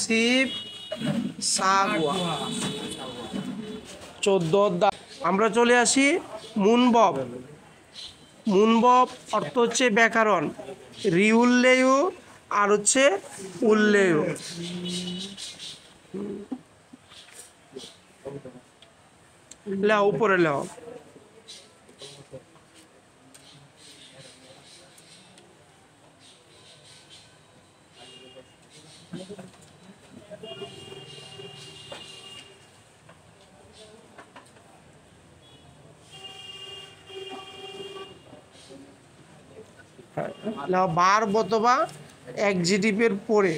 Sheep সাগুয়া 14 আমরা চলে আসি মুনবব। মুনবব অর্থ হচ্ছে ব্যাকরণ, রিউল্লেয় আর হচ্ছে উল্লেয়। লেও উপরে লেও। বার অথবা এক্সিটিভের পরে,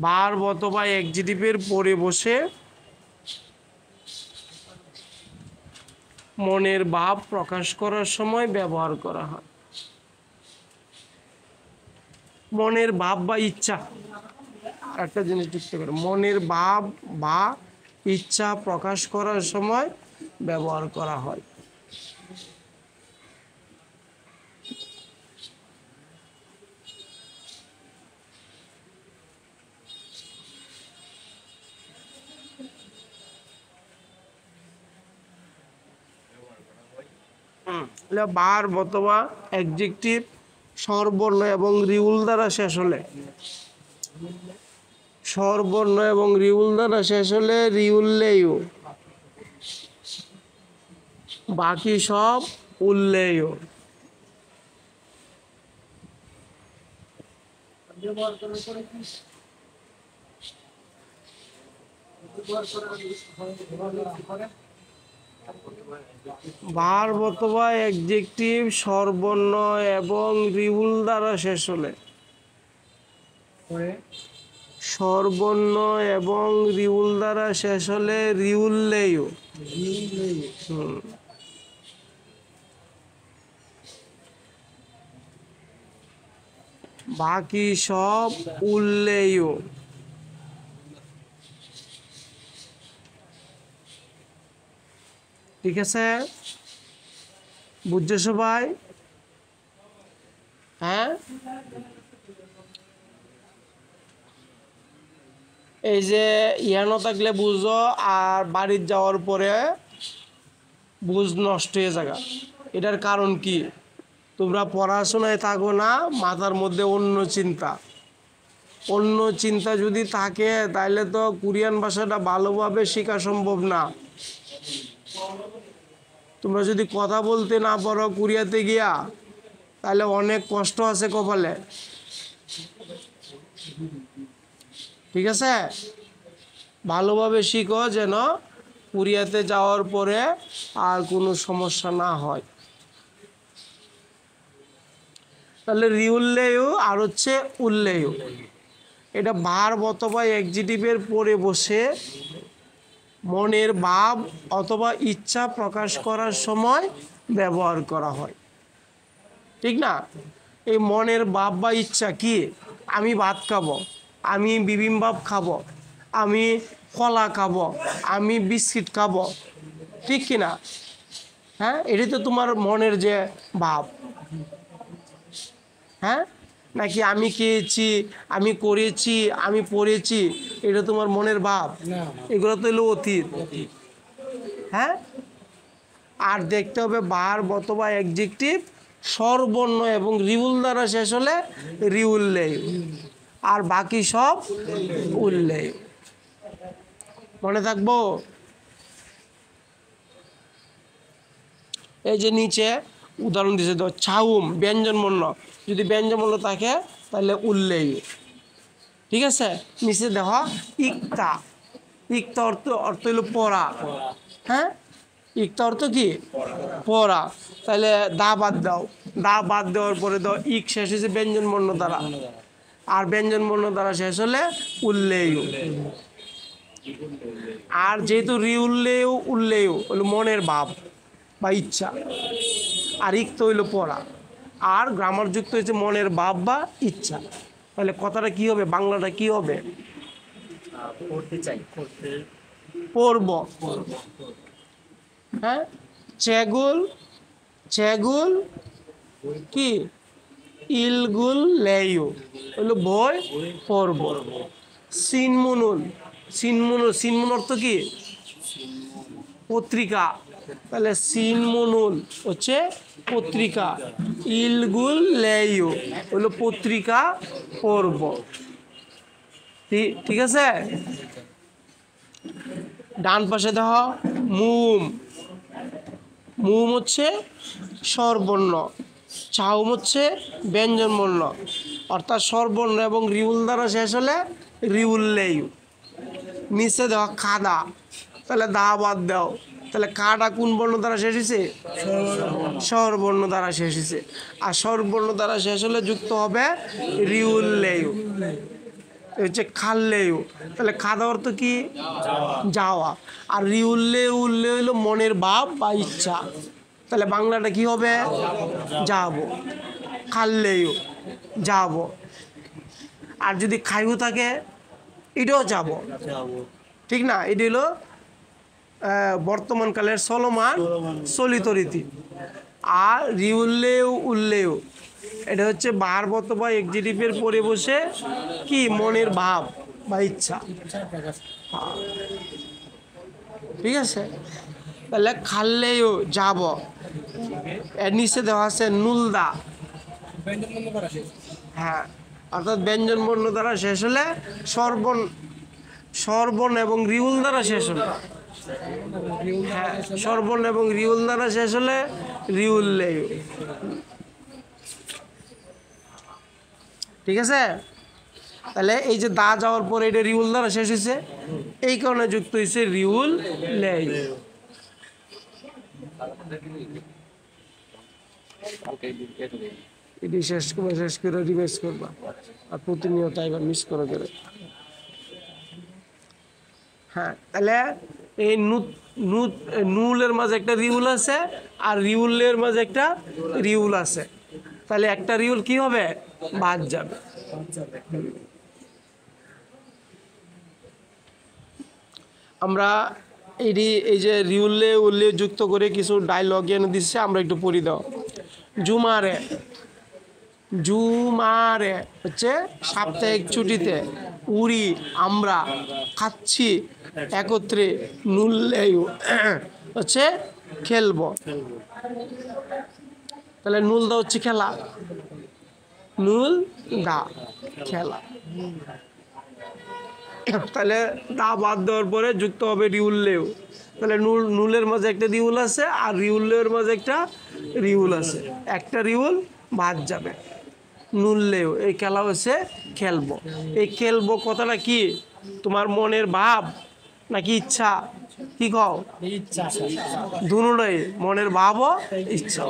বার অথবা এক্সিটিভের পরে বসে মনের ভাব প্রকাশ করার সময় ব্যবহার করা হয়। মনের ভাব বা ইচ্ছা, একটা জিনিস যুক্ত করে, মনের ভাব বা ইচ্ছা প্রকাশ করার সময় ব্যবহার করা হয়। বার অথবা অ্যাডজেক্টিভ স্বরবর্ণ এবং রিউল দ্বারা শেষ হলে, স্বরবর্ণ এবং রিউল দ্বারা শেষ হলে রিউল্লেয়, বাকি সব উল্লেয়। বার অথবা অ্যাডজেক্টিভ স্বরবর্ণ এবং রিউল দ্বারা শেষ হলে, স্বরবর্ণ এবং রিউল দ্বারা শেষ হলে রিউল্লেয়। বাকি সব উল্লেয়। ঠিক আছে, বুঝছো সবাই? হ্যাঁ, এই যে ইয়ানো থাকলে বুঝো, আর বাড়ির যাওয়ার পরে বুঝ নষ্ট হয়ে যাবে। এটার কারণ কি? তোমরা পড়াশোনায় থাকো না, মাথার মধ্যে অন্য চিন্তা, অন্য চিন্তা যদি থাকে তাহলে তো কোরিয়ান ভাষাটা ভালোভাবে শেখা সম্ভব না। তোমরা যদি কথা বলতে না পারো কোরিয়াতে গিয়া, তাহলে অনেক কষ্ট আছে কপালে। ঠিক আছে, ভালোভাবে শিখো যেন কোরিয়াতে যাওয়ার পরে আর কোনো সমস্যা না হয়। তাহলে রিউল্লেয় আর হচ্ছে উল্লেয়, এটা ভার্ব অথবা এক্সিটিভের পরে বসে মনের ভাব অথবা ইচ্ছা প্রকাশ করার সময় ব্যবহার করা হয়। ঠিক না? এই মনের ভাব বা ইচ্ছা কি? আমি ভাত খাবো, আমি বিবিম্বাপ খাবো, আমি কলা খাবো, আমি বিস্কিট খাবো, ঠিক কি না? হ্যাঁ, এটাই তো তোমার মনের যে ভাব। হ্যাঁ, নাকি আমি খেয়েছি, আমি করেছি, আমি পড়েছি, এটা তোমার মনের ভাব? এগুলো তো হলো অতীত। হ্যাঁ, আর দেখতে হবে ভার্ব অথবা অ্যাডজেক্টিভ স্বরবর্ণ এবং রিউল দ্বারা শেষ হলে রিউল্লেয়, আর বাকি সব উল্লেয়। মনে থাকবো? এই যে নিচে উদাহরণ দিয়েছে তো, ছাউম ব্যঞ্জনবর্ণ, যদি ব্যঞ্জনবর্ণ থাকে তাহলে উল্লেয়। ঠিক আছে, নিচে দেখো ইক্তা, ইক্তা অর্থ হলো পড়া। হ্যাঁ, ইক্তা অর্থ কি? পড়া। তাহলে দা বাদ দাও, দা বাদ দেওয়ার পরে দাও ইক শেষ হয়েছে ব্যঞ্জনবর্ণ দ্বারা, আর ব্যঞ্জনবর্ণ দ্বারা শেষ হলে উল্লেয়। আর যেহেতু রিউল্লেয় উল্লেয় হলো মনের ভাব বা ইচ্ছা, আর ইক্ত হইল পড়া, আর গ্রামার যুক্ত হয়েছে মনের ভাব বা ইচ্ছা। তাহলে কথাটা কি হবে, বাংলাটা কি হবে? পড়তে চাই, পড়ব। হ্যাঁ, চেগুল, চেগুল কি ইলগুল লেয়ু হলো বই পর্ব। সিনমুনুল, সিনমুনুল, সিনমুন অর্থ কি? পত্রিকা। তাহলে সিনমুনুল হচ্ছে পত্রিকা, ইলগুল লেয়ু হলো পত্রিকা পর্ব। ঠিক আছে। ডান পাশে দেখো মুম, মুম হচ্ছে স্বরবর্ণ, চাউম হচ্ছে ব্যঞ্জন বর্ণ, অর্থাৎ স্বরবর্ণ এবং রিউল দ্বারা শেষ হলে রিউল লেয়ু। নিচে দেওয়া খাদা, তাহলে দা বাদ দাও, তাহলে কাটা কোন বর্ণ দ্বারা শেষ হয়েছে? স্বরবর্ণ দ্বারা শেষ হয়েছে। আর স্বরবর্ণ দ্বারা শেষ হলে যুক্ত হবে রিউল লেয়ু, হচ্ছে খাল্লেয়ু। তাহলে খাদা অর্থ কি? যাওয়া। আর রিউল্লে উল্লে হইলো মনের ভাব বা ইচ্ছা, তাহলে বাংলাটা কি হবে? যাব। খাল্লেয়ু যাব। আর যদি খাইও থাকে এটাও যাব, ঠিক না? এটা হলো বর্তমানকালের চলমান চলিত রীতি। আর রিউল্লেও উল্লেও এটা হচ্ছে ভার্ব অথবা এক্সিটিভের পরে বসে কি মনের ভাব বা ইচ্ছা। ঠিক আছে। তাহলে খাল্লেও যাব, এর নিচে দেওয়া আছে নুলদা। হ্যাঁ, অর্থাৎ ব্যঞ্জন বর্ণ দ্বারা শেষ হলে স্বরবর্ণ এবং রিউল দ্বারা শেষ হলে, হ্যাঁ, স্বরবর্ণ এবং রিউল দ্বারা শেষ হলে রিউল লেয়ু। ঠিক আছে। তাহলে এই যে দা যাওয়ার পরে এটা রিউল দ্বারা শেষ হয়েছে, এই কারণে যুক্ত হয়েছে রিউল লেয়ু। এটি শেষ করে রিভাইজ করবা, আর প্রতিনিয়ত এবার মিস করে করে। হ্যাঁ, তাহলে এই নুলের মাঝে একটা রিউল আছে, আর রিউলের মাঝে একটা রিউল আছে, তাহলে একটা রিউল কি হবে? বাদ যাবে। আমরা এই যে রিউলে উল্লে যুক্ত করে কিছু ডায়লগ এনে দিচ্ছে, আমরা একটু পড়ি দাও। জুমারে, জুমারে হচ্ছে সাপ্তাহিক ছুটিতে, উড়ি আমরা, খাচ্ছি একত্রে, নুল্লেয়ু হচ্ছে খেলবো। তাহলে নুল দা হচ্ছে খেলা, নুল দা খেলা। তাহলে দা বাদ দেওয়ার পরে যুক্ত হবে রিউল্লেও। তাহলে নুলের মাঝে একটা রিউল আছে, আর রিউল্লের মাঝে একটা রিউল আছে, একটা রিউল বাদ যাবে। নুল্লেও এই খেলা হচ্ছে খেলবো। এই খেলবো কথাটা কি? তোমার মনের ভাব নাকি ইচ্ছা? কি কও? দুটোই, মনের ভাবও ইচ্ছা।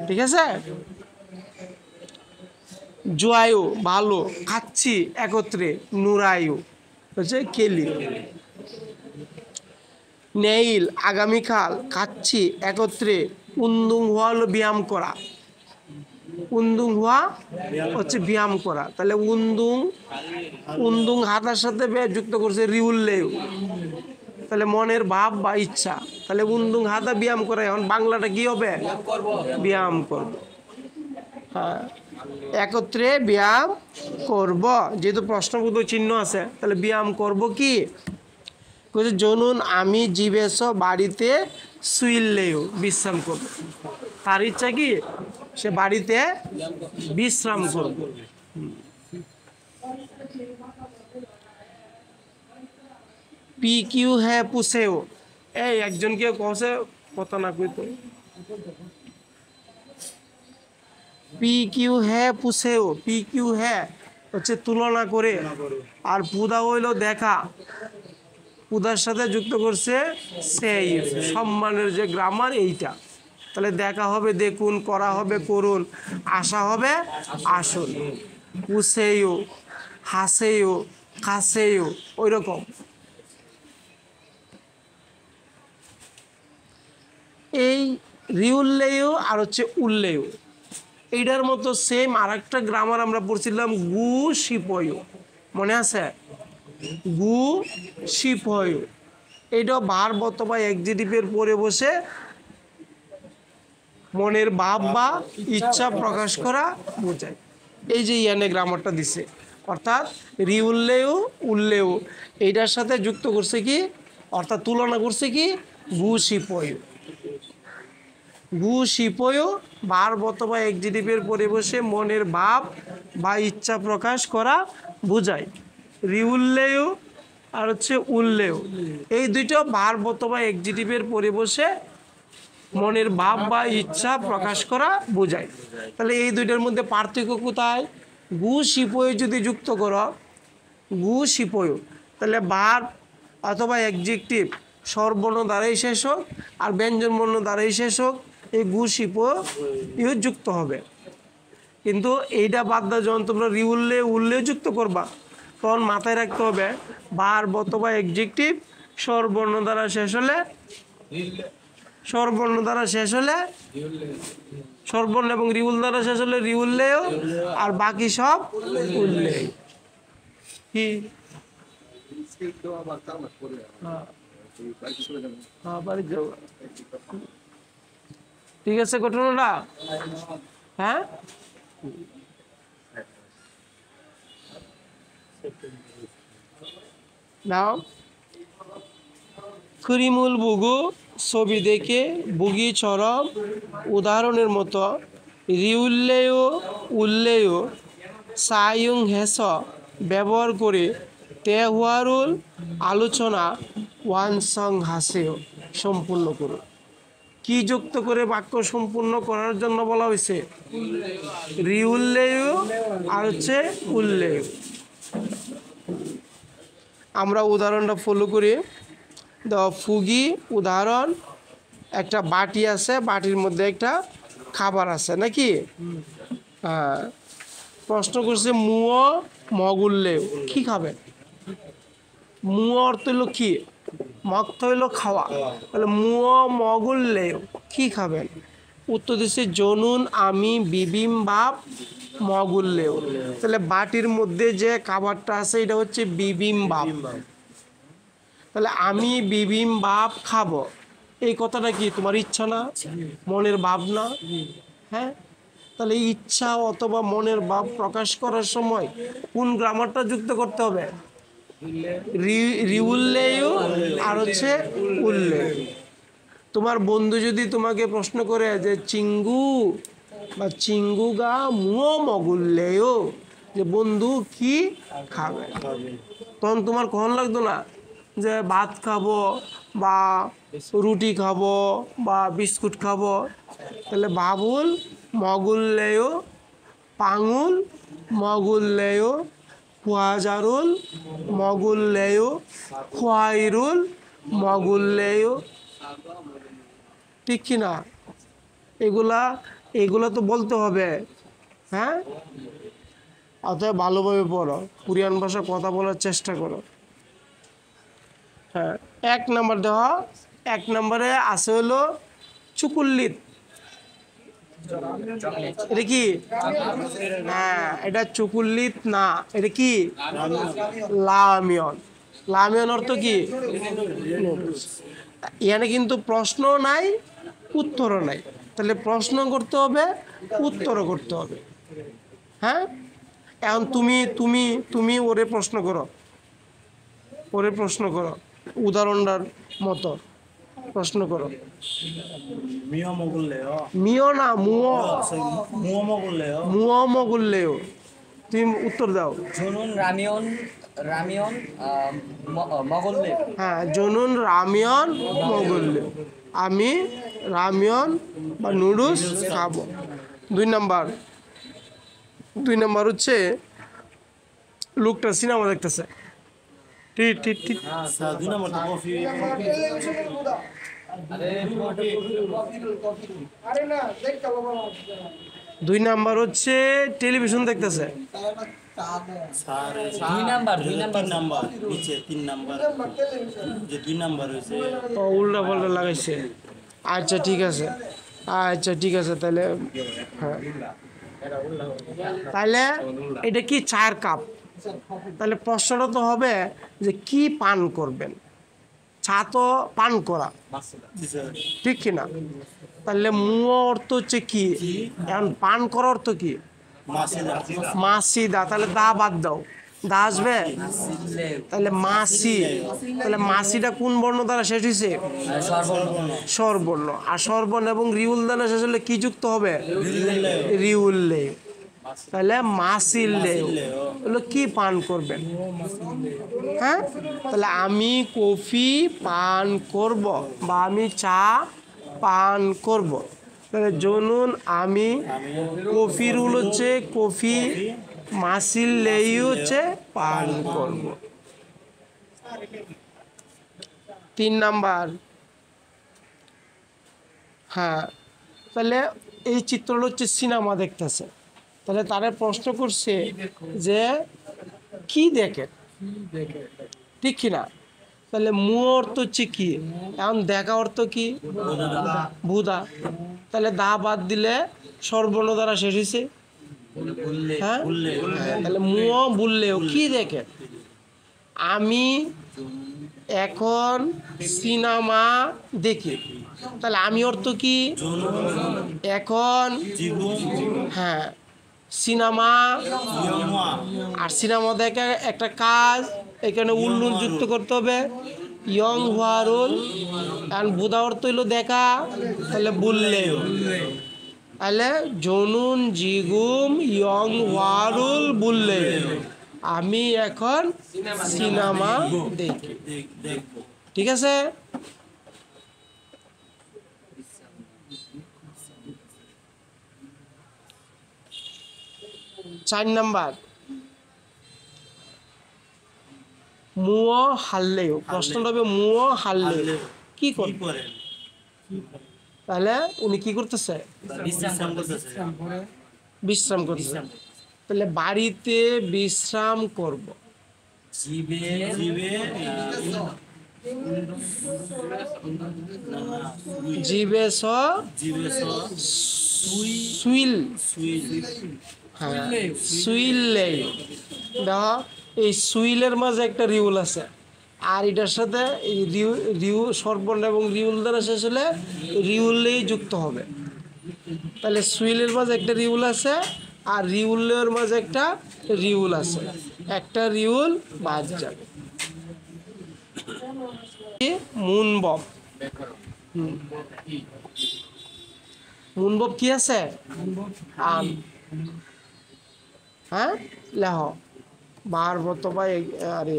ঠিক আছে। জোয়ায়ু ভালো, খাচ্ছি একত্রে, নুরায়ু হচ্ছে খেলি। নেইল আগামীকাল, খাচ্ছি একত্রে, উন্দুং হওয়া হলো ব্যায়াম করা, উন্দুং হওয়া হচ্ছে ব্যায়াম করা। তাহলে উন্দুং হাতার সাথে যুক্ত করছে রিউল্লেয়ু, তাহলে মনের ভাব বা ইচ্ছা। তাহলে উন্দুং হাতা ব্যায়াম করে, এখন বাংলাটা কি হবে? ব্যায়াম করব। হ্যাঁ, একত্রে ব্যায়াম করব, যেহেতু প্রশ্নবোধক চিহ্ন আছে, তাহলে ব্যায়াম করব কি? জনুন আমি জীবেশ বাড়িতে শুইলেও বিশ্রাম করব। তার ইচ্ছা কি? সে বাড়িতে বিশ্রাম করবে। পি কিউ হ্যাঁ পুষেও, এই একজনকে কষে কথা না কইতো। পি কিউ হ্যাঁ পুষেও, পি কিউ হ্যাঁ হচ্ছে তুলনা করে, আর পুদা হইল দেখা, পুদার সাথে যুক্ত করছে সেই সম্মানের যে গ্রামার এইটা। তাহলে দেখা হবে দেখুন, করা হবে করুন, আসা হবে আসুন। পুষেও, হাসেও, খাসেও, ওই রকম। এই রিউল্লেও আর হচ্ছে উল্লেও, এইটার মতো সেম আর একটা গ্রামার আমরা পড়ছিলাম গু শিপয়, মনে আছে? গু শিপয়, এইটাও ভার্ব অথবা এক্সিটিভের পরে বসে মনের ভাব বা ইচ্ছা প্রকাশ করা বোঝায়। এই যে ইয়ানে গ্রামারটা দিছে, অর্থাৎ রি উল্লেয় উল্লেয় এইটার সাথে যুক্ত করছে কি, অর্থাৎ তুলনা করছে কি, গু শিপয়। গু শিপয় ভার্ব অথবা এক্সিটিভের পরে বসে মনের ভাব বা ইচ্ছা প্রকাশ করা বোঝায়। রি উল্লেয় আর হচ্ছে উল্লেয়, এই দুইটা ভার্ব অথবা এক্সিটিভের পরে বসে মনের ভাব বা ইচ্ছা প্রকাশ করা বোঝায়। তাহলে এই দুইটার মধ্যে পার্থক্য কোথায়? গু শিপয় যদি যুক্ত করো, গু শিপয়, তাহলে ভার্ব অথবা অ্যাডজেক্টিভ স্বরবর্ণ দ্বারাই শেষ হোক আর ব্যঞ্জন বর্ণ দ্বারাই শেষ হোক, এই গু শিপয় যুক্ত হবে। কিন্তু এইটা বাদ দিয়ে যখন তোমরা রি উল্লেয় যুক্ত করবা, তখন মাথায় রাখতে হবে ভার্ব অথবা অ্যাডজেক্টিভ স্বরবর্ণ দ্বারা শেষ হলে, স্বরবর্ণ দ্বারা শেষ হলে, স্বরবর্ণ এবং রিউল দ্বারা শেষ হলে রি উল্লেয়, আর বাকি সব উল্লেয়। কি বাড়ি যাও, ঠিক আছে ঘটনাটা? হ্যাঁ, নাও করিমুল বুগু ছবি দেখে বুগি চরম উদাহরণের মতো রিউল্লেয় উল্লেয় সায়ুং হেস ব্যবহার করে তেহুয়ারুল আলোচনা ওয়ানসং হাসেও সম্পূর্ণ করুন। কি যুক্ত করে বাক্য সম্পূর্ণ করার জন্য বলা হয়েছে? রি উল্লেয় আর হচ্ছে উল্লেয়। আমরা উদাহরণটা ফলো করি। ফুগি উদাহরণ, একটা বাটি আছে, বাটির মধ্যে একটা খাবার আছে নাকি? হ্যাঁ, প্রশ্ন করছে মুও মগুল্লেও, কি খাবেন? মুও অর্থ হইল কি, মক্ত হইল খাওয়া, তাহলে মুও মগুল্লেও কি খাবেন? উত্তর দিচ্ছে জনুন আমি বিবিম বাপ মগুল্লেও। তাহলে বাটির মধ্যে যে খাবারটা আছে এটা হচ্ছে বিবিম বাপ। তাহলে আমি বিবিম বাপ খাবো, এই কথাটা কি তোমার ইচ্ছা না, মনের ভাব না? হ্যাঁ, তাহলে ইচ্ছা অথবা মনের ভাব প্রকাশ করার সময় কোন গ্রামারটা যুক্ত করতে হবে? রি উল্লেয় আর হচ্ছে উল্লেয়। তোমার বন্ধু যদি তোমাকে প্রশ্ন করে যে চিঙ্গু বা চিঙ্গুগা মুও মগুল্লেয়, যে বন্ধু কি খাবে, তখন তোমার কখন লাগতো না যে ভাত খাবো বা রুটি খাবো বা বিস্কুট খাবো? তাহলে বাবুল মগুল্লেয়, পাঙুল মগুল্লেয়, খুয়াজারুল মগুল্লেয়, খোয়াইরুল মগুল্লেয়, ঠিক কি না? এগুলা তো বলতে হবে। হ্যাঁ, অতএব ভালোভাবে পড়ো, কোরিয়ান ভাষা কথা বলার চেষ্টা করো। হ্যাঁ, এক নম্বর দেওয়া, এক নম্বরে আছে হলো চুকুল্লিত। এটা কি? হ্যাঁ, এটা চুকুল্লিত না, এটা কি? লামিয়ন। লামিয়ন অর্থ কি? এখানে কিন্তু প্রশ্ন নাই, উত্তরও নাই। তাহলে প্রশ্ন করতে হবে, উত্তরও করতে হবে। হ্যাঁ, এখন তুমি তুমি তুমি ওরে প্রশ্ন করো, ওরে প্রশ্ন করো, উদাহরণটার মতো প্রশ্ন করো। মিও না, মুও, মুও মগুল্লেও, তুমি উত্তর দাও। জনুন রামিয়ন, রামিয়ন মগল্লে। হ্যাঁ, জনুন রামিয়ন মগুল্লেও, আমি রামিয়ন বা নুডলস খাবো। দুই নাম্বার হচ্ছে লোকটা সিনেমা দেখতেছে, ঠিক ঠিক ঠিক। দুই নাম্বার হচ্ছে টেলিভিশন দেখতেছে। ও, উল্টা পাল্টা লাগাইছে। আচ্ছা ঠিক আছে, আচ্ছা ঠিক আছে, তাহলে হ্যাঁ, তাহলে এটা কি 4 কাপ? তাহলে প্রশ্নটা তো হবে যে কি পান করবেন। ছা তো পান করা, ঠিক কিনা? তাহলে মুও অর্থ হচ্ছে কি, এখন পান করার অর্থ কি? মাসিদা, তাহলে দা বাদ দাও, দা আসবে, তাহলে মাসি, তাহলে মাসিটা কোন বর্ণ দ্বারা শেষ হয়েছে? স্বরবর্ণ। আর স্বরবর্ণ এবং রিউল দ্বারা শেষ হলে কি যুক্ত হবে? রিউল্লে। তাহলে মাসিল্লে হলো কি পান করবেন, হ্যাঁ? তাহলে আমি কফি পান করব বা আমি চা পান করব। তাহলে জনুন আমি, কফি রুল হচ্ছে কফি, মাসিল্লেই হচ্ছে পান করব। 3 নাম্বার, হ্যাঁ। তাহলে এই চিত্রটা হচ্ছে সিনেমা দেখতেছে, তাহলে তারা প্রশ্ন করছে যে কি দেখে, ঠিক কিনা? তাহলে মু অর্থ হচ্ছে কি, এখন দেখা অর্থ কি? বুধা। তাহলে দা বাদ দিলে সর্বর্ণ দ্বারা শেষ হয়েছে, হ্যাঁ? তাহলে মুও বললেও কি দেখে? আমি এখন সিনেমা দেখি, তাহলে আমি অর্থ কি? এখন, হ্যাঁ, সিনেমা। আর সিনেমা দেখা একটা কাজ, এখানে উল্লুন যুক্ত করতে হবে, ইয়ং হুয়ারুল, আর বুধা অর্থ হইলো দেখা, তাহলে বললে, তাহলে জনুন জিগুম ইয়ং ওয়ারুল বললে আমি এখন সিনেমা দেখি, ঠিক আছে? চার নাম্বার, মুও হারলেও, প্রশ্নটা হবে মুও হারলেও কি করে? তাহলে উনি কি করতেছে? বিশ্রাম করতেছে। তাহলে বাড়িতে বিশ্রাম করব, জিবে স সুইল, হ্যাঁ সুইললে। দেখো এই সুইলের মাঝে একটা রিউল আছে, আর এটার সাথে এই সর্বর্ণ এবং রিউল দ্বারা শেষ হলে রিউলেই যুক্ত হবে। তাহলে সুইলের মাঝে একটা রিউল আছে আর রিউলের মাঝে একটা রিউল আছে, একটা রিউল বাদ যাবে। মুনবব, মুনবব কি আছে? আম, হ্যাঁ লেহ ভার্ব অথবা আরে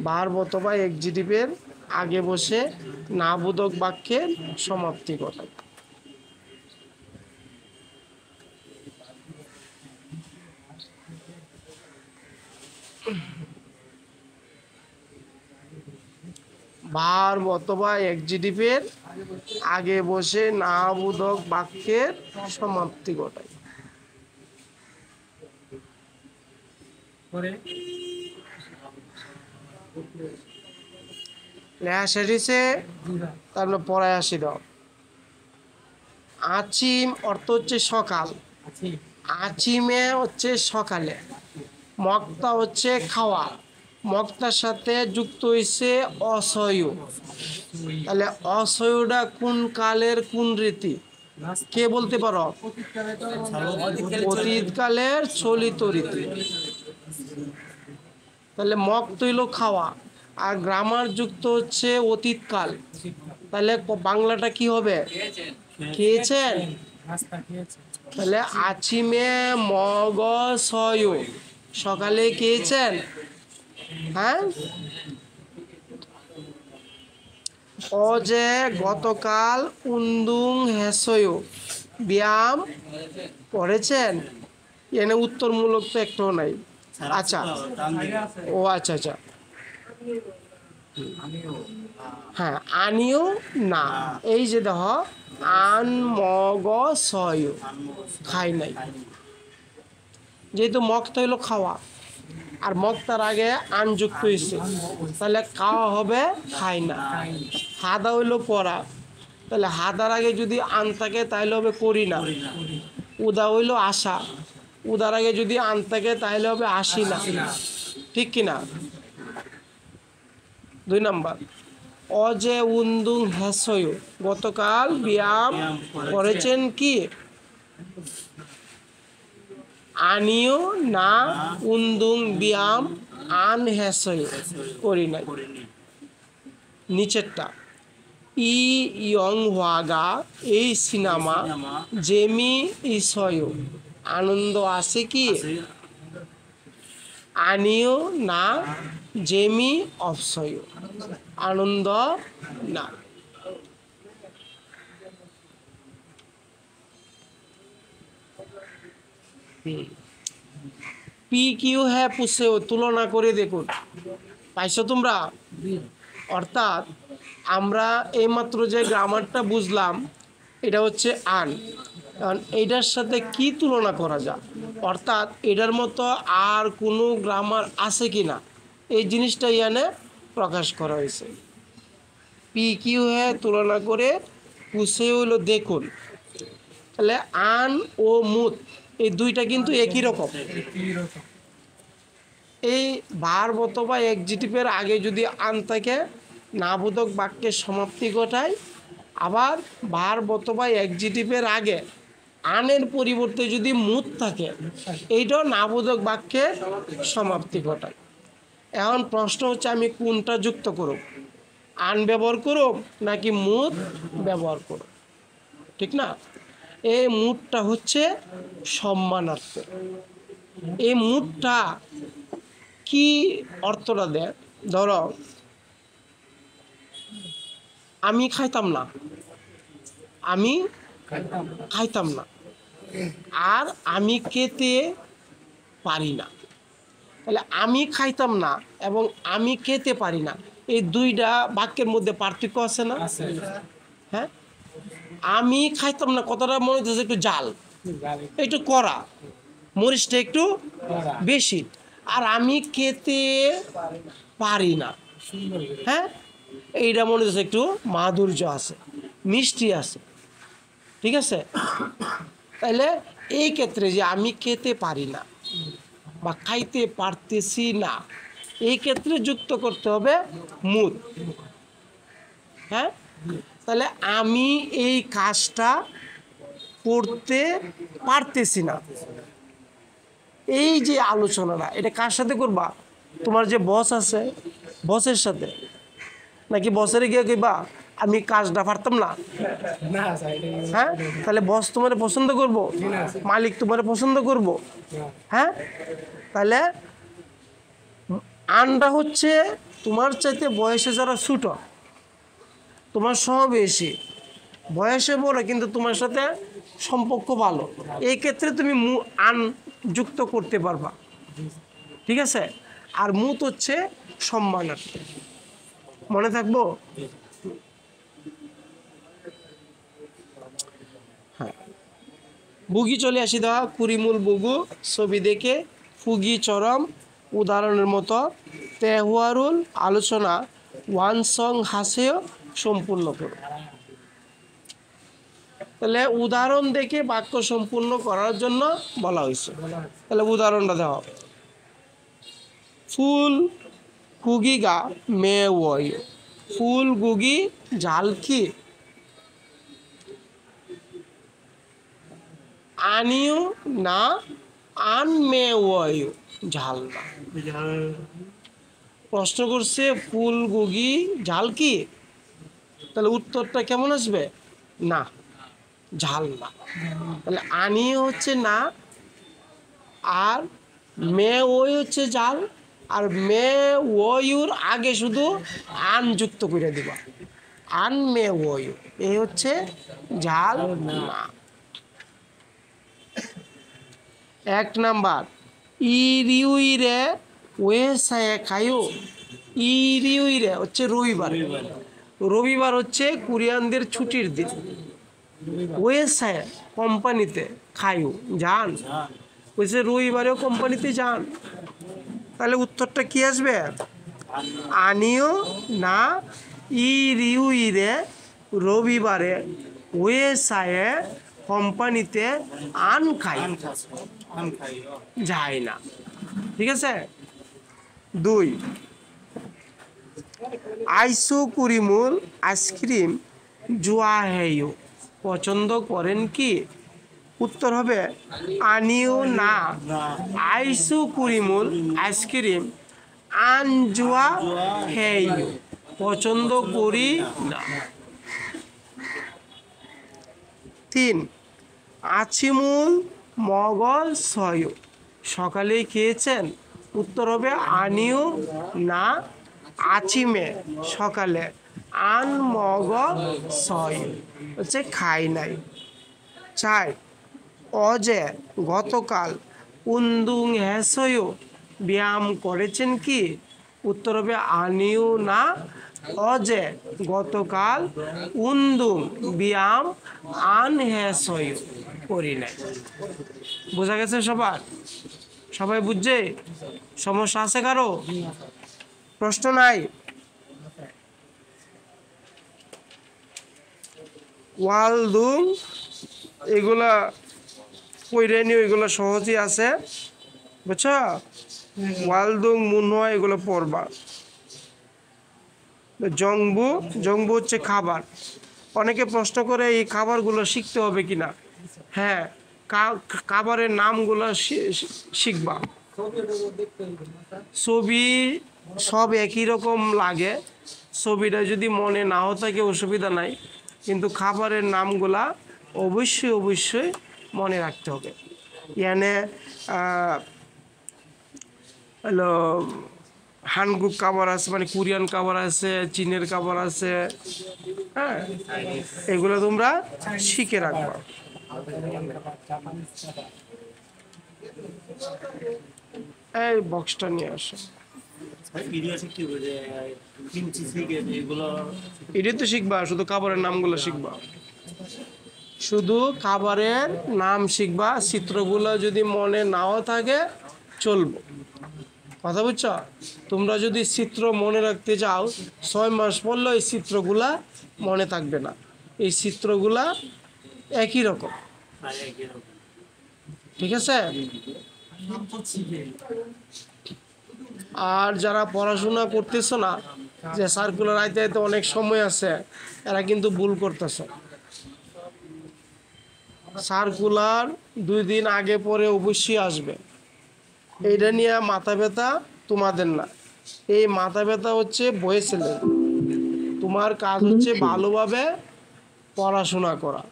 ভার্ব অথবা এক্সিটিভের আগে বসে না বোধক বাক্যের সমাপ্তি ঘটায়। ভার্ব অথবা এক্সিটিভের আগে বসে না বোধক বাক্যের সমাপ্তি ঘটায়। লেখা শেষ হয়েছে, তারপরে পড়ায় আসি দাও। আচিম অর্থ হচ্ছে সকাল, আচিমে হচ্ছে সকালে, মক্তা হচ্ছে খাওয়া, মক্তার সাথে যুক্ত হয়েছে অসয়ু। তাহলে অসয়ুটা কোন কালের কোন রীতি, কে বলতে পারো? অতীতকালের চলিত রীতি। তাহলে মক্ত হইল খাওয়া, আর গ্রামার যুক্ত হচ্ছে অতীতকাল, তাহলে বাংলাটা কি হবে? খেয়েছেন। তাহলে আচিমে মগ সয়ু, সকালে খেয়েছেন, হ্যাঁ। ও যে গতকাল উন্দুং হেসয়ু, ব্যায়াম করেছেন। এনে উত্তরমূলক তো একটাও নাই। আচ্ছা, ও আচ্ছা আচ্ছা, হ্যাঁ আনিও না, এই যে দেখ আন মগ সয়ু, খাই নাই, যেহেতু মক্ত হইলো খাওয়া আর মক্তার আগে আন যুক্ত হয়েছে, তাহলে খাওয়া হবে খাই না। হাদা হইলো পড়া, তাহলে হাদার আগে যদি আন থাকে তাহলে হবে করি না। উদা হইলো আশা, উদার আগে যদি আন থাকে তাহলে হবে আসি না, ঠিক কিনা? 2 নাম্বার। অজে উন্দুং হ্যাসয়, গতকাল ব্যায়াম করেছেন কি? আনিও না উন্দুং ব্যায়াম আন হ্যাসয়, করি নাই। নিচেরটা ই ইয়ং হওয়াগা, এই সিনেমা জেমি ইসয়, আনন্দ আছে কি? আনিও না জেমি অপসয়, আনন্দ না। পি কিউ হ্যাঁ পুষেও, তুলনা করে দেখুন। পাইছো তোমরা? অর্থাৎ আমরা এইমাত্র যে গ্রামারটা বুঝলাম এটা হচ্ছে আন, কারণ এইটার সাথে কি তুলনা করা যায়, অর্থাৎ এটার মতো আর কোনো গ্রামার আছে কি না, এই জিনিসটা ইয়ানে প্রকাশ করা হয়েছে। পি কিউ হ্যাঁ তুলনা করে পুষে হইলো দেখুন। তাহলে আন ও মুত এই দুইটা কিন্তু একই রকম। এই ভার্ব অথবা এক্সিটিভের আগে যদি আন থাকে নাবোধক বাক্যের সমাপ্তি ঘটায়, আবার ভার্ব অথবা এক্সিটিভের আগে আনের পরিবর্তে যদি মুত থাকে এইটাও নাবোধক বাক্যের সমাপ্তি ঘটায়। এখন প্রশ্ন হচ্ছে আমি কোনটা যুক্ত করব, আন ব্যবহার করব নাকি মুত ব্যবহার করব? ঠিক না? এই মুতটা হচ্ছে সম্মানার্থ। এই মুতটা কি অর্থটা দেয়? ধরো আমি খাইতাম না, আমি খাইতাম না, আর আমি খেতে পারি না। তাহলে আমি খাইতাম না এবং আমি খেতে পারি না, এই দুইটা বাক্যের মধ্যে পার্থক্য আছে না? হ্যাঁ, আমি খাইতাম না কথাটা মনে হচ্ছে একটু জাল, একটু কড়া, মরিচটা একটু বেশি, আর আমি খেতে পারি না, হ্যাঁ, এইটা মনে হচ্ছে একটু মাধুর্য আছে, মিষ্টি আছে। ঠিক আছে? তাইলে এই ক্ষেত্রে যে আমি খেতে পারি না বা খাইতে পারতেছি না, এই ক্ষেত্রে যুক্ত করতে হবে মুত। হ্যাঁ, তাহলে আমি এই কাজটা করতে পারতেছি না, এই যে আলোচনাটা এটা কার সাথে করবা? তোমার যে বস আছে বসের সাথে, নাকি বসের গিয়ে কইবা আমি কাজটা পারতাম না? হ্যাঁ, তাহলে বস তোমার পছন্দ করব, মালিক তোমার পছন্দ করব? হ্যাঁ, তাহলে আনটা হচ্ছে তোমার চাইতে বয়সে যারা ছোট, তোমার সহবয়সী, বয়সে বড় কিন্তু তোমার সাথে সম্পর্ক ভালো, এই ক্ষেত্রে তুমি আন যুক্ত করতে পারবা। ঠিক আছে? আর মুত হচ্ছে সম্মানার্থে। মনে থাকবো? হ্যাঁ, বুগি চলে আসি দেওয়া, কুড়িমূল বুগু ছবি দেখে ফুগি চরম উদাহরণের মতো তেহুয়ারুল আলোচনা ওয়ান সং হাসেও সম্পূর্ণ করো। তাহলে উদাহরণ দেখে বাক্য সম্পূর্ণ করার জন্য বলা হয়েছে। তাহলে উদাহরণটা দেওয়া, ফুল গুগি গা মে ওয়, ফুল গুগি জাল কি? আনিও না আন মে ওয়, ঝাল না। প্রশ্ন করছে ফুল গুগি ঝাল কি? তাহলে উত্তরটা কেমন আসবে? না, ঝাল না। তাহলে আনিয়ে হচ্ছে না, আর মে ওই হচ্ছে জাল, আর মে ওয়ুর আগে শুধু আন যুক্ত করে দিবা, আন মে ওয়ু, এই হচ্ছে ঝাল না। 1 নাম্বার ইরিউইরে ওয়ে সায়ে খায়ো, ইরিউইরে হচ্ছে রবিবার, রবিবার হচ্ছে কোরিয়ানদের ছুটির দিন। ওয়ে সায়ে কোম্পানিতে, খায়ো যান, বলছে রবিবারেও কোম্পানিতে যান। তাহলে উত্তরটা কি আসবে? আনিও না ইরিউইরে রবিবারে ওয়ে সায়ে কোম্পানিতে আন খাই, যায় না। ঠিক আছে? 2 আইসো কুরিমুল আইসক্রিম জুয়া হেয়ু পছন্দ করেন কি? উত্তর হবে আনিও না আইসো কুরিমুল আইসক্রিম আনজুয়া হেয়ু পছন্দ করি না। 3 আছিমুল মগল সয় সকালেই খেয়েছেন? উত্তর হবে আনিও না আছিমে সকালে আন মগ সয় হচ্ছে খাই নাই। 4 অজে গতকাল উন্দুং হ্যাসয় ব্যায়াম করেছেন কি? উত্তর হবে আনিও না অজে গতকাল উন্দুং ব্যায়াম আন হ্যাসয় করি নাই। বোঝা গেছে সবার? সবাই বুঝছে? সমস্যা আছে কারো? প্রশ্ন নাই? ওয়ালদুং এগুলা কইরে নিও, এগুলো সহজই আছে, বুঝছো? ওয়ালদুং মুনহা এগুলো পড়বা। জংবু, জংবু হচ্ছে খাবার। অনেকে প্রশ্ন করে এই খাবারগুলো শিখতে হবে কিনা। হ্যাঁ, খাবারের নামগুলো শিখবা। ছবি সব একই রকম লাগে, ছবিটা যদি মনে নাও থাকে অসুবিধা নাই, কিন্তু খাবারের নামগুলা অবশ্যই অবশ্যই মনে রাখতে হবে। ইয়ানে হলো হানগুক খাবার আছে, মানে কোরিয়ান খাবার আছে, চীনের খাবার আছে, হ্যাঁ, এগুলো তোমরা শিখে রাখবা। এই বক্সটা নিয়ে আসো। এটাই তো শিখবা, শুধু খাবারের নামগুলো শিখবা, শুধু খাবারের নাম শিখবা। চিত্রগুলো যদি মনে নাও থাকে চলবো, কথা বুঝছো? তোমরা যদি চিত্র মনে রাখতে চাও 6 মাস পড়লে এই চিত্রগুলা মনে থাকবে না। এই চিত্রগুলা একই রকম, ঠিক আছে? আর যারা পড়াশোনা করতেছ না, যে সার্কুলার আইতে আইতে অনেক সময় আছে, এরা কিন্তু ভুল করতেছ। সার্কুলার 2 দিন আগে পরে অবশ্যই আসবে। এইটা নিয়ে মাথা ব্যথা তোমাদের না, এই মাথা ব্যথা হচ্ছে বয়ে ছেলে। তোমার কাজ হচ্ছে ভালোভাবে পড়াশোনা করা।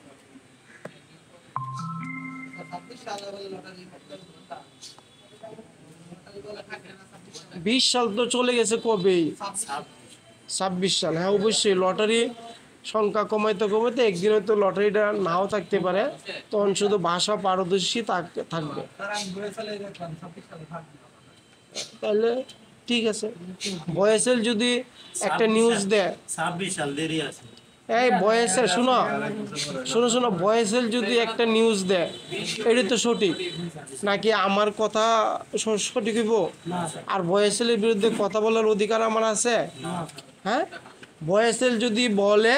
20 সাল তো চলে গেছে কবেই, 26 সাল। হ্যাঁ অবশ্যই, লটারি সংখ্যা কমাইতে কমাইতে একদিন হয়তো লটারিটা নাও থাকতে পারে, তখন শুধু ভাষা পারদর্শী থাকবে। তাহলে ঠিক আছে। বয়েসেল যদি একটা নিউজ দেয়, 26 সাল দেরি আছে। এই বয়েসেল শোনো শোনো শোনো, বয়েসেল যদি একটা নিউজ দেয়, এটা তো সঠিক নাকি? আমার কথা সঠিক হইব? আর বয়েসেলের বিরুদ্ধে কথা বলার অধিকার আমার আছে? হ্যাঁ, বয়েসেল যদি বলে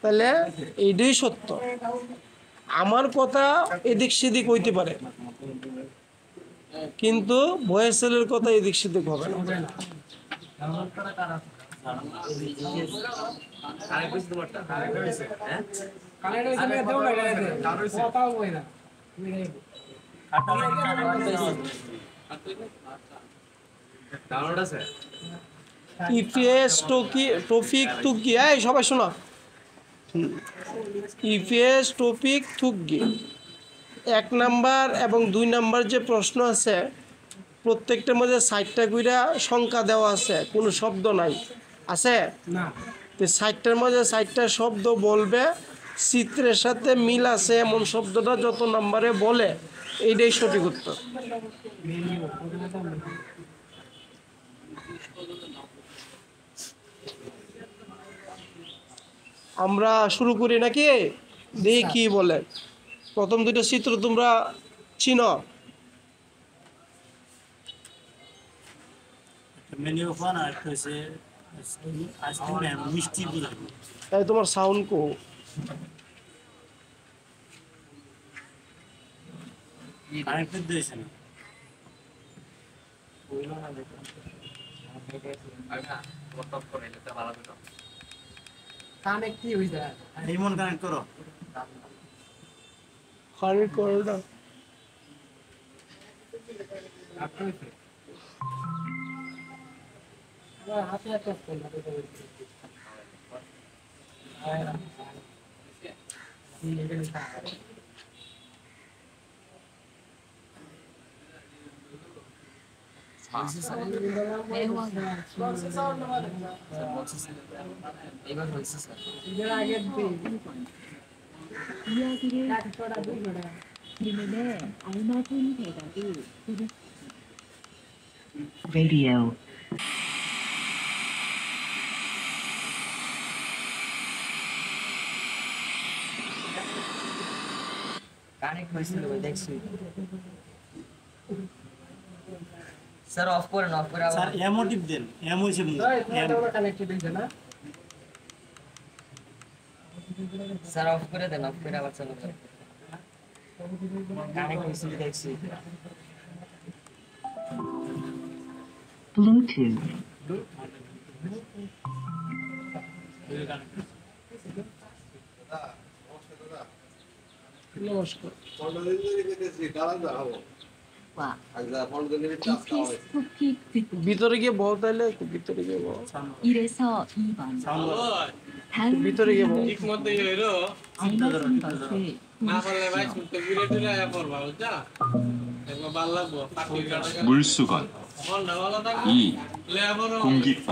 তাহলে এইটাই সত্য। আমার কথা এদিক সেদিক হইতে পারে, কিন্তু বয়েসেলের কথা এদিক সেদিক হবে না। ইপিএস টপিক তুকি, এই সবাই শোনো, ইপিএস টপিক তুকি 1 নাম্বার এবং 2 নাম্বার যে প্রশ্ন আছে, প্রত্যেকটার মধ্যে 60টা কইরা সংখ্যা দেওয়া আছে, কোনো শব্দ নাই, আছে না? তো 60টার মধ্যে 60টা শব্দ বলবে, চিত্রের সাথে মিল আছে এমন শব্দটা যত নাম্বারে বলে এইটাই সঠিক উত্তর। আমরা শুরু করি নাকি? দেখি কি বলে। প্রথম 2টা চিত্র তোমরা চিনো? মেনু ওখান আর হচ্ছে আইসক্রিম মিষ্টি বুঝাবো। এই তোমার সাউন্ড কো? কানেক্টেড দিয়েছে না। রিমোট কানেক্ট করো খালি করে দাও। এবার হয়েছে স্যার। 질문에 알맞은 대답을 Radio. কানেক্ট হয়েছিল ওই দেখছি স্যার। অফ করেন, অফ করে স্যার আবার এমও টিপ দেন, এম হইছে মুখ স্যার অফ করে দেন, অফ করে আবার চালু করেন। কানেক্ট হয়েছিল দেখছি। Bluetooth. নমস্কার। 와. BTS 토픽 듣기 ভিতরে গিয়ে বল, তাইলে একটু ভিতরে গিয়ে বল। 1에서 2번. সাউন্ড 다음 ভিতরে গিয়ে বল। 알맞은 것을 고르십시오. 물수건 2. 공깃밥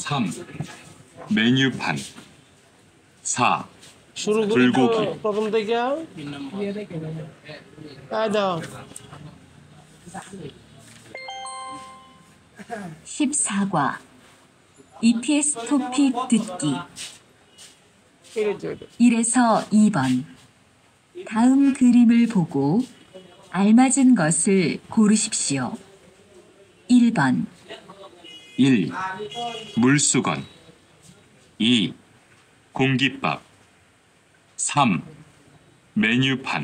3. 메뉴판 4. শুরু করি তো 불고기 প্রথম থেকে। 3 নম্বর দাও 14과 ETS 토픽 듣기 এটা তো এটা। 1에서 2번. 다음 그림을 보고 알맞은 것을 고르십시오. 1번, 1. 물수건 2. 공깃밥 3. 메뉴판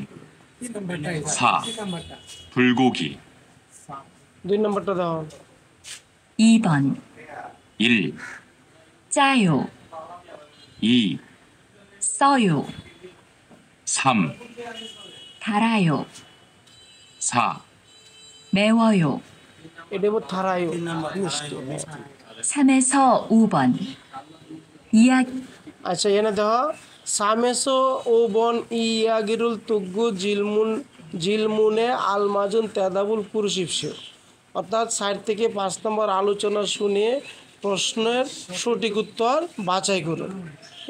4. 불고기 2 নম্বরটা দাও। 2번, 1. 짜요, 2. 써요, 3. 달아요, 4. 매워요. এটা 뭐 থারায়ও 3 নম্বর মিষ্টি। 3에서 5번. 이야기 আচ্ছা এনে দেখো, সামেসো ও বন ইয়াগিরুল তুগ্গু জিলমুনে আলমাজুন তেদাবুল কুরুশিপসিও, অর্থাৎ 4 থেকে 5 নম্বর আলোচনা শুনে প্রশ্নের সঠিক উত্তর বাছাই করুন।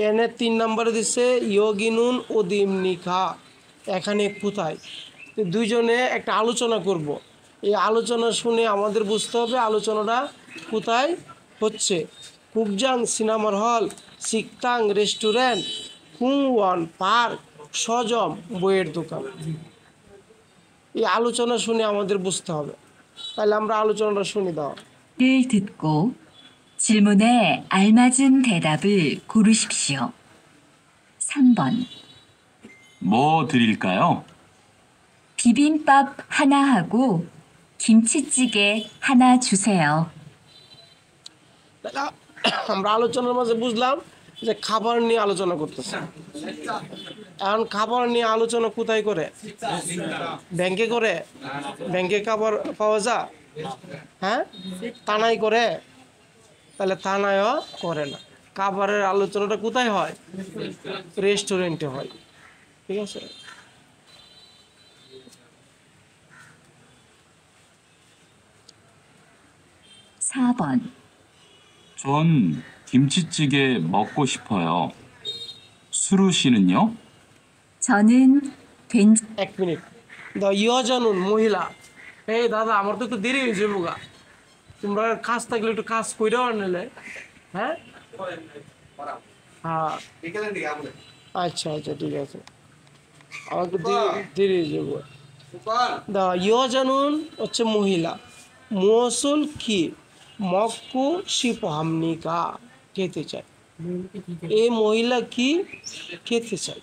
এনে 3 নম্বরে দিচ্ছে ইয়োগিনুন ও দিমনিখা, এখানে কোথায়। তো দুইজনে একটা আলোচনা করব। এই আলোচনা শুনে আমাদের বুঝতে হবে আলোচনাটা কোথায় হচ্ছে। কুকজাং সিনেমার হল, সিকতাং রেস্টুরেন্ট, কুংওয়ান পার্ক, সজম বইয়ের দোকান। এই আলোচনা শুনে আমাদের বুঝতে হবে। তাহলে আমরা আলোচনাটা শুনি দাও। 를 듣고 질문에 알맞은 대답을 고르십시오. 3번, 뭐 드릴까요? 비빔밥 하나 하고 김치찌개 하나 주세요. তাহলে আমরা আলোচনার মাঝে বুঝলাম যে খাবার নিয়ে আলোচনা করতেছে। এখন খাবার নিয়ে আলোচনা কোথায় করে? ব্যাংকে করে? ব্যাংকে খাবার পাওয়া যায়? হ্যাঁ, থানায় করে? তাহলে থানায়ও করে না। খাবারের আলোচনাটা কোথায় হয়? রেস্টুরেন্টে হয়। ঠিক আছে। 4번, 전 김치찌개 먹고 싶어요. 수루 씨는요? 저는 된장 1 মিনিট দাও। ইয় জানুন মহিলা, এই দাদা আমার তো একটু দেরি হয়েছে বোগা, তোমরা কাজ থাকলে একটু কাজ কইরা নিলে। হ্যাঁ হ্যাঁ আচ্ছা আচ্ছা ঠিক আছে, আমার তো দেরি হয়ে যাবো। দাও ইয় জানুন হচ্ছে মহিলা, মৌসুল কি মক্কু শিপহামনিকা খেতে চায়। এই মহিলা কি খেতে চায়।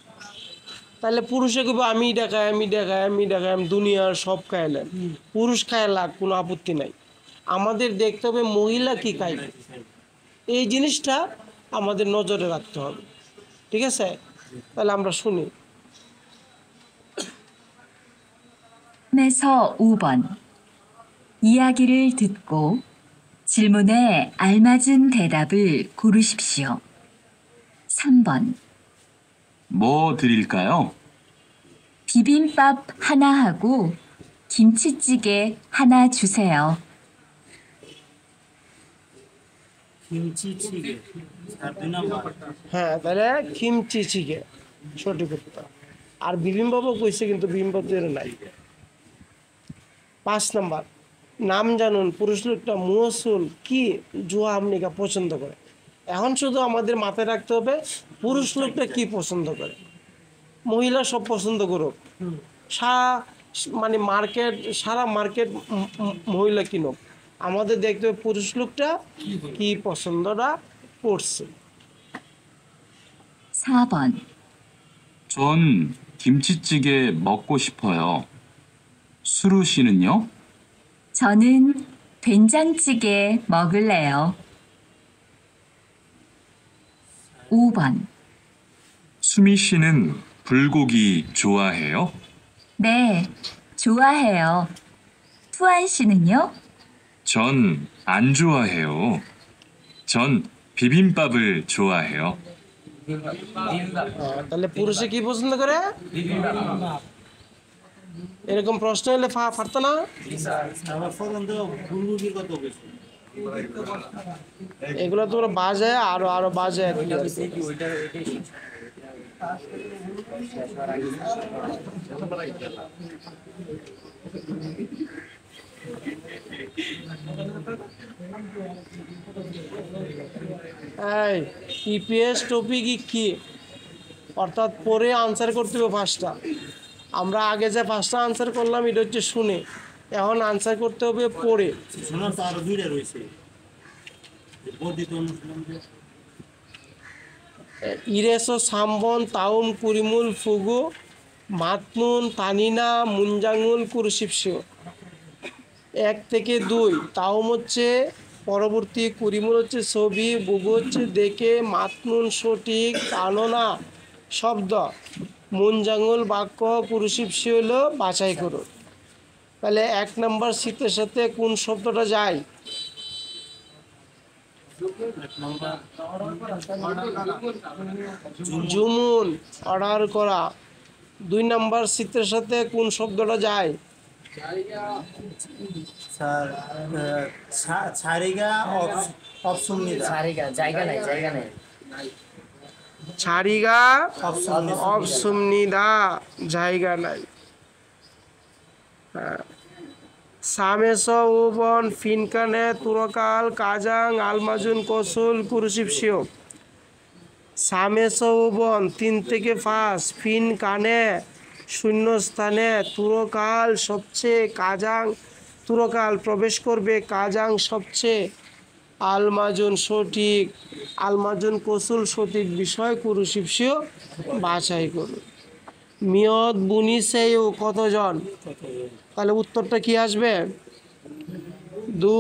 তাহলে পুরুষে কইব আমি ডাকাই আমি ডাকাই আমি ডাকাই, আমি দুনিয়ার সব খাইলেন। পুরুষ খাইলা কোনো আপত্তি নাই, আমাদের দেখতে হবে মহিলা কি খাইবে, এই জিনিসটা আমাদের নজরে রাখতে হবে। ঠিক আছে, তাহলে আমরা শুনি। 에서 5번. 이야기를 듣고 질문에 알맞은 대답을 고르십시오. 3번. 뭐 드릴까요? 비빔밥 하나 하고 김치찌개 하나 주세요. 김치찌개. Sir 2 number. হ্যাঁ, তাহলে খিমচি চিকে সঠিক উত্তর। আর বিবিম্বাবও কইছে, কিন্তু বিবিম্বাব তো এর নাই। 5 নাম্বার, নাম জানুন পুরুষ লোকটা মুসুল কি জুয়া আমনিকা পছন্দ করে। এখন শুধু আমাদের মাথায় রাখতে হবে পুরুষ লোকটা কি পছন্দ করে। মহিলা সব পছন্দ করুক, মানে মার্কেট, সারা মার্কেট মহিলা কিনুক, আমাদের দেখতে হবে পুরুষ লোকটা কি পছন্দটা করছে। 4번. 전 김치찌개 먹고 싶어요. 수루 씨는요? 저는 된장찌개 먹을래요. 5번. 수미 씨는 불고기 좋아해요? 네, 좋아해요. 투안 씨는요? 전 안 좋아해요. 전 비빔밥을 좋아해요. তাহলে পুরুষে কি পছন্দ করে? এরকম প্রশ্ন হলে পারতো না। আবার পর্যন্ত ফুলকপির কত বেশি? এগুলো তোমরা বাজে আরো বাজে। ইপিএস টপিক কি, অর্থাৎ পরে আনসার করতে হবে 5টা। আমরা আগে যে 5টা আনসার করলাম এটা হচ্ছে শুনে, এখন আনসার করতে হবে পড়ে। শোনা তো আরো 2টা রয়েছে। বর্ধিত অনুশীলন যে ইরেসো সাম্বন তাউম কুরিমুল ফুগু মাতনুন তানিনা মুঞ্জাঙ্গুল কুরুশিপসিও। 1 থেকে 2, তাউম হচ্ছে পরবর্তী, কুরিমুল হচ্ছে ছবি, বুগু হচ্ছে দেখে, মাতনুন সঠিক, তাননা শব্দ, মুঞ্জাঙ্গুল বাক্য, কুরুশিপসি হলো বাছাই করুন। তাহলে 1 নম্বর শীতের সাথে কোন শব্দটা যায়? 1 নাম্বার জুমুন, অর্ডার করা। 2 নম্বর শীতের সাথে কোন শব্দটা যায়? স্যার ছারিগা অপশন নিদা। সারিগা জায়গা নাই, জায়গা নাই। ছাড়িগা অবসুমনিদা, জায়গা নাই। সামেস উবন ফিনকানে তুরকাল কাজাং আলমাজুন কসুল কুরুশিপসিও। সামেস উবন 3 থেকে 5, ফিন কানে শূন্যস্থানে, তুরকাল সবচেয়ে, কাজাং তুরকাল প্রবেশ করবে, কাজাং সবচেয়ে, আলমাজুন সঠিক, আলমাজুন কসুল সঠিক বিষয়, কুরুশিপসিও বাছাই করুন। মিয়ত বুনিসেও কতজন? তাহলে উত্তরটা কি আসবে? দু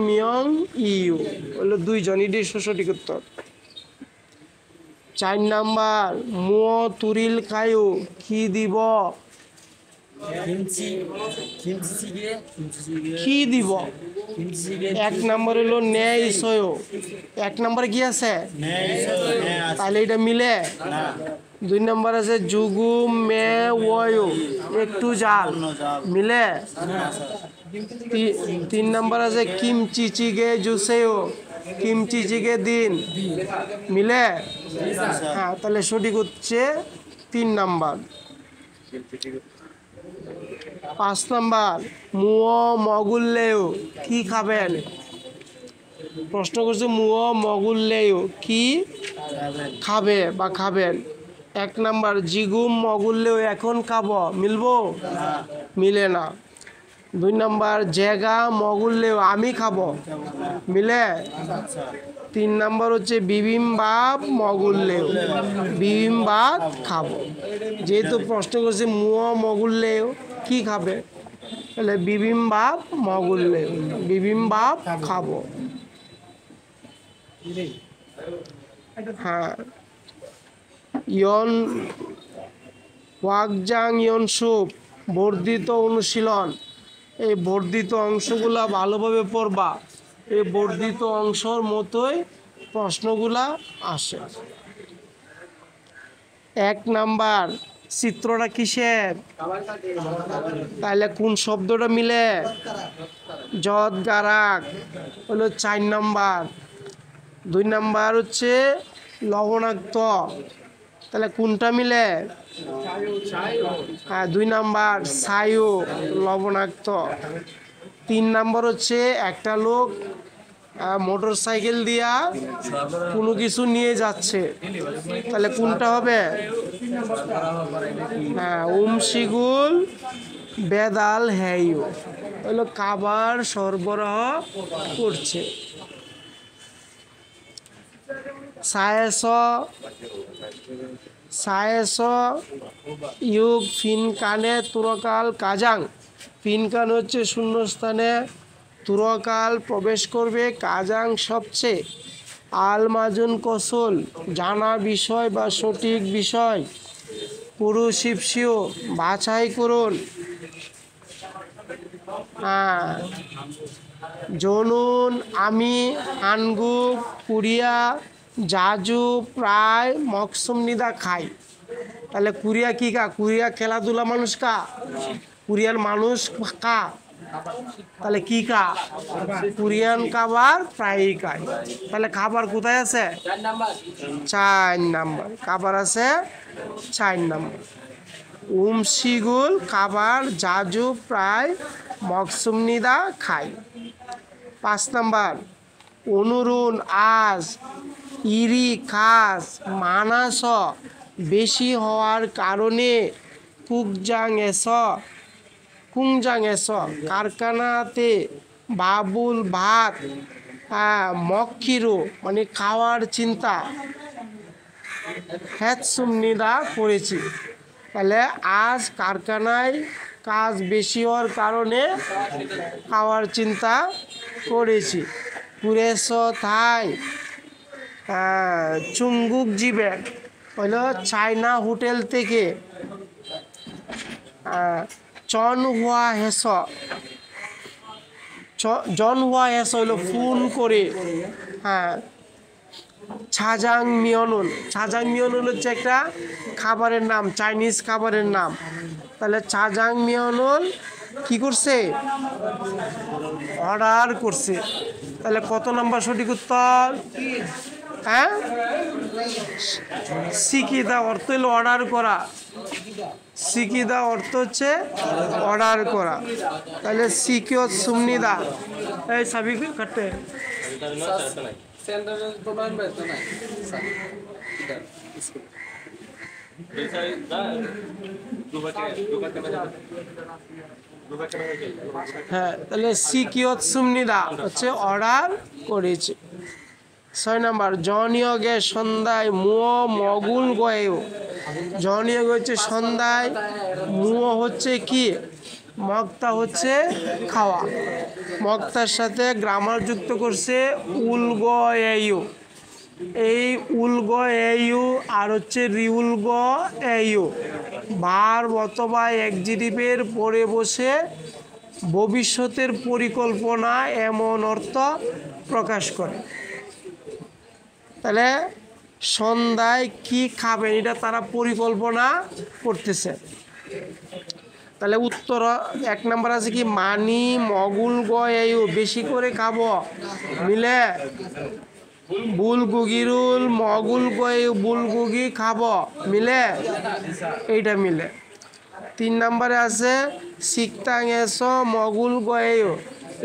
মিয়ং ইউ হলো 2 জন, এটি সঠিক উত্তর। 4 নাম্বার, মুও তুরিল কায়ু কি দিব? 김치찌개 কি দিব? 김치찌개 1 নম্বর হলো ন্যায় সয়। 1 নম্বরে কি আছে? তাহলে এটা মিলে। 2 নম্বর আছে জুগু মে ওয়ো একটু জাল, মিলে। 3 নম্বর আছে কিমচিচিগে জুসেও, কিমচিচিগে দিন, মিলে। হ্যাঁ, তাহলে সঠিক হচ্ছে 3 নাম্বার। 5 নাম্বার, মুও মগুল্লেও কি খাবেন? প্রশ্ন করছে মুও মগুল্লেও কি খাবে বা খাবেন। 1 নাম্বার, জিগুম মগুল্লেও এখন খাবো, মিলবো? মিলে না। 2 নাম্বার, জেগা মগুল্লেও আমি খাবো, মিলে। 3 নাম্বার হচ্ছে বিবিম্বাপ মগুল্লেও বিবিম্বাপ খাবো। যেহেতু প্রশ্ন করছে মুও মগুল্লেও কি খাবে, তাহলে বিবিম্বাপ মগুল্লেয়, বিবিম্বাপ খাবো। হ্যাঁ, ইয়ন ওয়াকজাং ইয়ন সুপ, বর্ধিত অনুশীলন। এই বর্ধিত অংশগুলা ভালোভাবে পড়বা, এই বর্ধিত অংশর মতোই প্রশ্নগুলা আসে। 1 নাম্বার চিত্রটা কিসের? তাহলে কোন শব্দটা মিলে? যদ গারাক হলো 4 নাম্বার। 2 নাম্বার হচ্ছে লবণাক্ত, তাহলে কোনটা মিলে? হ্যাঁ, 2 নাম্বার ছায়ু লবণাক্ত। 3 নাম্বার হচ্ছে একটা লোক মোটর সাইকেল দিয়া কোনো কিছু নিয়ে যাচ্ছে, তাহলে কোনটা হবে? হ্যাঁ, উমশিগুল বেদাল হ্যায়ু হলো খাবার সরবরাহ করছে। সায়েস সায়েস ইউগ ফিনকানে তুরকাল কাজাং, ফিনকান হচ্ছে শূন্যস্থানে, তুরকাল প্রবেশ করবে, কাজাং সবচেয়ে, আল মাজুন কৌশল জানা বিষয় বা সঠিক বিষয়, পুরুষিপসিও বাছাই করুন। হ্যাঁ, জনুন আমি আনগুক কুরিয়া জাজু প্রায় মকসুম নিদা খাই, তাহলে কুরিয়া কি কা? কুরিয়া খেলাধুলা মানুষ কা? কুরিয়ান মানুষ কা? তাহলে কি কা? কোরিয়ান খাবার প্রায়ই খায়। তাহলে খাবার কোথায় আছে? 4 নাম্বার খাবার আছে 4 নাম্বার। উমশিগুল খাবার, জাজু প্রায়, মকসুমনিদা খায়। 5 নাম্বার অনুরুণ আজ, ইরি খাস, মানাস বেশি হওয়ার কারণে, কুংজাং এস কারখানাতে, বাবুল ভাত, মক্ষিরো মানে খাওয়ার চিন্তা, হ্যাতসুমনিদা করেছি। তাহলে আজ কারখানায় কাজ বেশি হওয়ার কারণে খাওয়ার চিন্তা করেছি। কুরেস থাই চুঙ্গুক জিবে হলো চায়না হোটেল থেকে, জন হুয়া হেস হলো ফোন করে। হ্যাঁ, ছাজাং মিয়নুন হচ্ছে একটা খাবারের নাম, চাইনিজ খাবারের নাম। তাহলে ছাজাং মিয়নুন কি করছে? অর্ডার করছে। তাহলে কত নাম্বার সঠিক উত্তর? হ্যাঁ, সিকিদা অর্থ হলো অর্ডার করা, সিকিদা অর্থ হচ্ছে অর্ডার করা। তাহলে সিকিয়ত সুমনিদা, এই সাবি কাটতে। হ্যাঁ, তাহলে সিকিয়ত সুমনিদা হচ্ছে অর্ডার করেছে। 6 নাম্বার জনিয়গে সন্ধ্যায় মুও মগুল গয়েও, জনিয়গ হচ্ছে সন্ধ্যায়, মুও হচ্ছে কি? মগতা হচ্ছে খাওয়া, মগতার সাথে গ্রামার যুক্ত করছে উলগ এয়ু, এই উলগ এয়ু আর হচ্ছে রিউলগ এয়ু ভার্ব অথবা এক্সিটিভের পরে বসে ভবিষ্যতের পরিকল্পনা এমন অর্থ প্রকাশ করে। তাহলে সন্ধ্যায় কি খাবেন এটা তারা পরিকল্পনা করতেছে। তাহলে উত্তর 1 নাম্বার আছে কি? মানি মগুল গয়েও বেশি করে খাবো, মিলে? বুলগুগিরুল মগুল গয়েও বুলগুগি খাবো, মিলে? এইটা মিলে। 3 নাম্বারে আছে শিকতাং এস মগুল গয়েও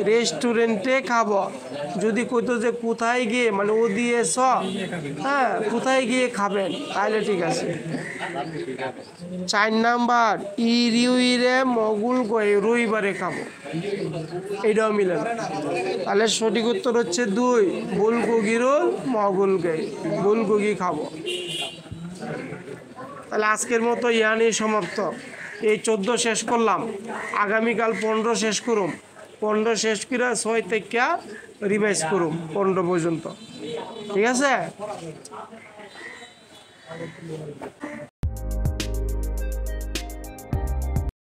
রেস্টুরেন্টে খাবো, যদি কইতো যে কোথায় গিয়ে মানে ও দিয়ে এস, হ্যাঁ কোথায় গিয়ে খাবেন, তাহলে ঠিক আছে। 4 নাম্বার ইরিউইরে মগুল গয়ে রবিবারে খাবো, এইটাও মিলে না। তাহলে সঠিক উত্তর হচ্ছে 2 বুলগুগিরুল মগুল গয়ে, বুলগুগি খাবো। তাহলে আজকের মতো ইয়ানি সমাপ্ত। এই 14 শেষ করলাম, আগামীকাল 15 শেষ করুম, 15 শেষ করে 6 থেকে রিভাইজ করুম 15 পর্যন্ত। ঠিক আছে?